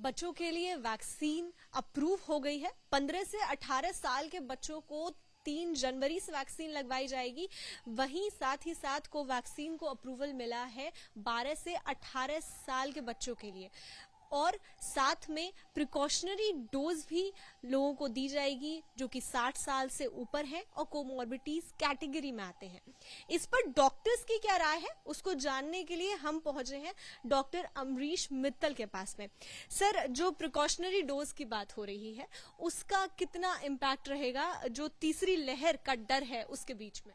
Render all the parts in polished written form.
बच्चों के लिए वैक्सीन अप्रूव हो गई है। 15 से 18 साल के बच्चों को 3 जनवरी से वैक्सीन लगवाई जाएगी। वहीं साथ ही साथ कोवैक्सीन को अप्रूवल मिला है 12 से 18 साल के बच्चों के लिए, और साथ में प्रिकॉशनरी डोज भी लोगों को दी जाएगी जो कि 60 साल से ऊपर हैं और कोमॉर्बिडिटीज कैटेगरी में आते हैं। इस पर डॉक्टर्स की क्या राय है, उसको जानने के लिए हम पहुंचे हैं डॉक्टर अमरीश मित्तल के पास में। सर, जो प्रिकॉशनरी डोज की बात हो रही है उसका कितना इम्पैक्ट रहेगा जो तीसरी लहर का डर है उसके बीच में?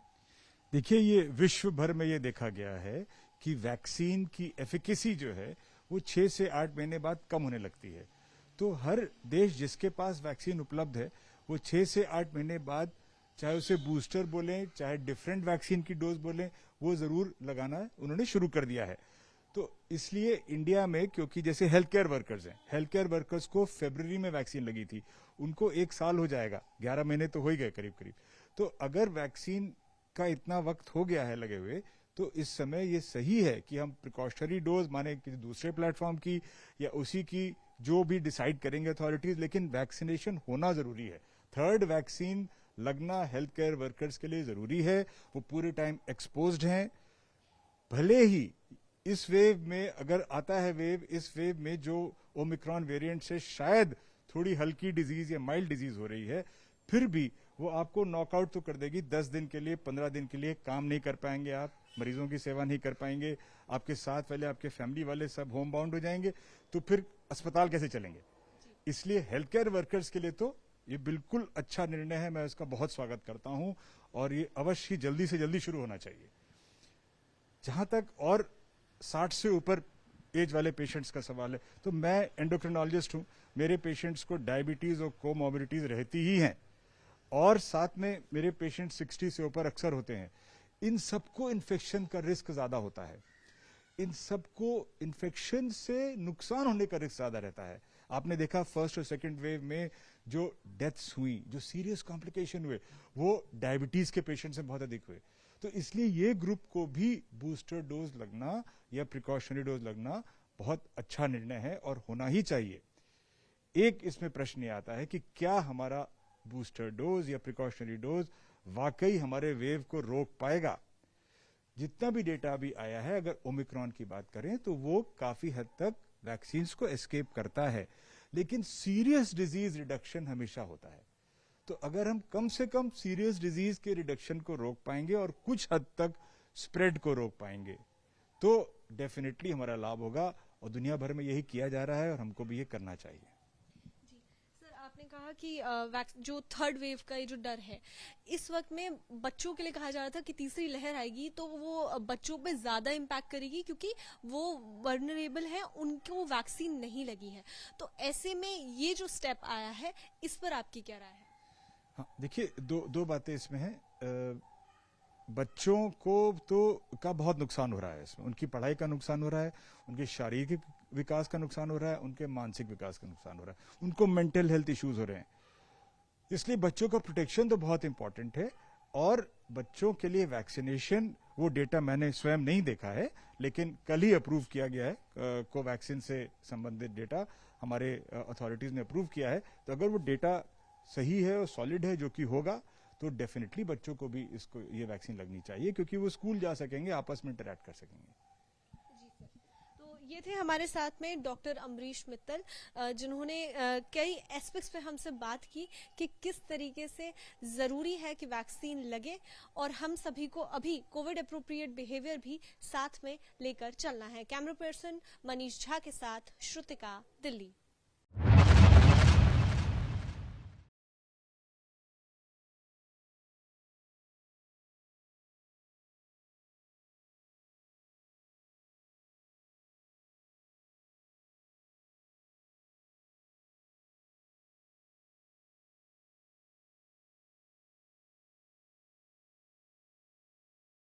देखिए, ये विश्व भर में ये देखा गया है कि वैक्सीन की एफिकेसी जो है वो 6 से 8 महीने बाद कम होने लगती है। तो हर देश जिसके पास वैक्सीन उपलब्ध है वो 6 से 8 महीने बाद, चाहे उसे बूस्टर बोलें चाहे डिफरेंट वैक्सीन की डोज बोलें, वो जरूर लगाना उन्होंने शुरू कर दिया है। तो इसलिए इंडिया में, क्योंकि जैसे हेल्थ केयर वर्कर्स हैं, हेल्थ केयर वर्कर्स को फरवरी में वैक्सीन लगी थी, उनको 1 साल हो जाएगा, 11 महीने तो हो ही गए करीब करीब। तो अगर वैक्सीन का इतना वक्त हो गया है लगे हुए, तो इस समय ये सही है कि हम प्रिकॉशनरी डोज माने किसी दूसरे प्लेटफॉर्म की या उसी की जो भी डिसाइड करेंगे अथॉरिटीज, लेकिन वैक्सीनेशन होना जरूरी है। 3rd वैक्सीन लगना हेल्थ केयर वर्कर्स के लिए जरूरी है। वो पूरे टाइम एक्सपोज्ड हैं। भले ही इस वेव में अगर आता है वेव, इस वेव में जो ओमिक्रॉन वेरिएंट से शायद थोड़ी हल्की डिजीज या माइल्ड डिजीज हो रही है, फिर भी वो आपको नॉकआउट तो कर देगी। 10 दिन के लिए, 15 दिन के लिए काम नहीं कर पाएंगे, आप मरीजों की सेवा नहीं कर पाएंगे, आपके साथ वाले, आपके फैमिली वाले सब होम बाउंड हो जाएंगे, तो फिर अस्पताल कैसे चलेंगे? इसलिए हेल्थ केयर वर्कर्स के लिए तो ये बिल्कुल अच्छा निर्णय है, मैं इसका बहुत स्वागत करता हूं और ये अवश्य ही जल्दी से जल्दी शुरू होना चाहिए। जहां तक और 60 से ऊपर एज वाले पेशेंट्स का सवाल है, तो मैं एंडोक्रिनोलॉजिस्ट हूं, मेरे पेशेंट्स को डायबिटीज और कोमॉर्बिडिटीज रहती ही हैं, और साथ में मेरे पेशेंट 60 से ऊपर अक्सर होते हैं। इन सबको इन्फेक्शन का रिस्क ज्यादा होता है, इन सबको इन्फेक्शन से नुकसान होने का रिस्क ज्यादा रहता है। आपने देखा फर्स्ट और सेकंड वेव में जो डेथ्स हुई, जो सीरियस कॉम्प्लिकेशन हुए, वो डायबिटीज के पेशेंट से बहुत अधिक हुए। तो इसलिए ये ग्रुप को भी बूस्टर डोज लगना या प्रिकॉशनरी डोज लगना बहुत अच्छा निर्णय है और होना ही चाहिए। एक इसमें प्रश्न ये आता है कि क्या हमारा बूस्टर डोज या प्रिकॉशनरी डोज वाकई हमारे वेव को रोक पाएगा? जितना भी डेटा अभी आया है, अगर ओमिक्रॉन की बात करें तो वो काफी हद तक वैक्सीन्स को एस्केप करता है, लेकिन सीरियस डिजीज रिडक्शन हमेशा होता है। तो अगर हम कम से कम सीरियस डिजीज के रिडक्शन को रोक पाएंगे और कुछ हद तक स्प्रेड को रोक पाएंगे, तो डेफिनेटली हमारा लाभ होगा, और दुनिया भर में यही किया जा रहा है और हमको भी ये करना चाहिए। आपने कहा कि जो 3rd वेव का ये जो डर है, इस वक्त में बच्चों के लिए कहा जा रहा था कि तीसरी लहर आएगी तो वो बच्चों पे ज्यादा इम्पैक्ट करेगी क्योंकि वो वर्नरेबल हैं, उनको वैक्सीन नहीं लगी है। तो ऐसे में ये जो स्टेप आया है, इस पर आपकी क्या राय है? हाँ, देखिए, दो बातें इसमें हैं। बच्चों को तो का बहुत नुकसान हो रहा है इसमें, उनकी पढ़ाई का नुकसान हो रहा है, उनके शारीरिक विकास का नुकसान हो रहा है, उनके मानसिक विकास का नुकसान हो रहा है, उनको मेंटल हेल्थ इश्यूज हो रहे हैं। इसलिए बच्चों का प्रोटेक्शन तो बहुत इंपॉर्टेंट है, और बच्चों के लिए वैक्सीनेशन, वो डेटा मैंने स्वयं नहीं देखा है, लेकिन कल ही अप्रूव किया गया है, कोवैक्सीन से संबंधित डेटा हमारे अथॉरिटीज ने अप्रूव किया है। तो अगर वो डेटा सही है और सॉलिड है, जो कि होगा, तो डेफिनेटली बच्चों को भी इसको ये वैक्सीन लगनी चाहिए, क्योंकि वो स्कूल जा सकेंगे, आपस में इंटरैक्ट कर सकेंगे। जी सर, तो ये थे हमारे साथ में डॉक्टर अमरीश मित्तल, जिन्होंने कई एस्पेक्ट्स पे हमसे बात की कि किस तरीके से जरूरी है कि वैक्सीन लगे, और हम सभी को अभी कोविड अप्रोप्रिएट बिहेवियर भी साथ में लेकर चलना है। कैमरा पर्सन मनीष झा के साथ श्रुतिका, दिल्ली।